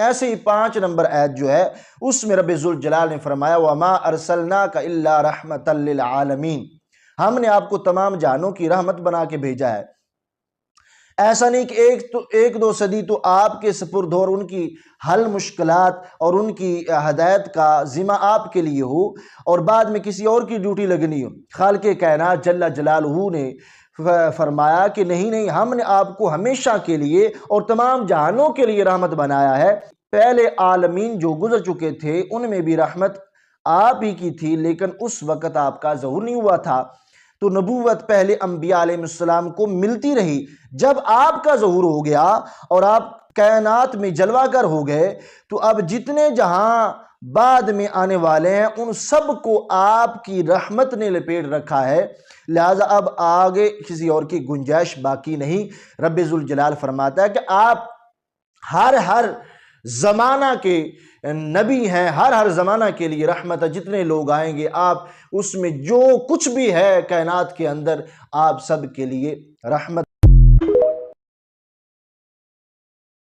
ایسے ہی 5 نمبر آیت جو ہے اس میں رب ذوالجلال نے فرمایا وَمَا أَرْسَلْنَاكَ إِلَّا رَحْمَةً لِّلْعَالَمِينَ، ہم نے آپ کو تمام جہانوں کی رحمت بنا کے بھیجا ہے۔ ایسا نہیں کہ ایک دو صدی تو آپ کے سپرد اور ان کی حل مشکلات اور ان کی ہدایت کا ذمہ آپ کے لیے ہو اور بعد میں کسی اور کی ڈیوٹی لگنی ہو۔ خالق کائنات جل جلالہ نے فرمایا کہ نہیں، ہم نے آپ کو ہمیشہ کے لیے اور تمام جہانوں کے لیے رحمت بنایا ہے۔ پہلے عالمین جو گزر چکے تھے ان میں بھی رحمت آپ ہی کی تھی، لیکن اس وقت آپ کا ظہور نہیں ہوا تھا، تو نبوت پہلے انبیاء علیہ السلام کو ملتی رہی۔ جب آپ کا ظہور ہو گیا اور آپ کائنات میں جلوہ گر ہو گئے تو اب جتنے جہاں بعد میں آنے والے ہیں ان سب کو آپ کی رحمت نے لپیٹ رکھا ہے، لہٰذا اب آگے کسی اور کی گنجائش باقی نہیں۔ رب ذوالجلال فرماتا ہے کہ آپ ہر زمانہ کے نبی ہیں، ہر زمانہ کے لیے رحمت ہے۔ جتنے لوگ آئیں گے آپ اس میں جو کچھ بھی ہے کائنات کے اندر آپ سب کے لیے رحمت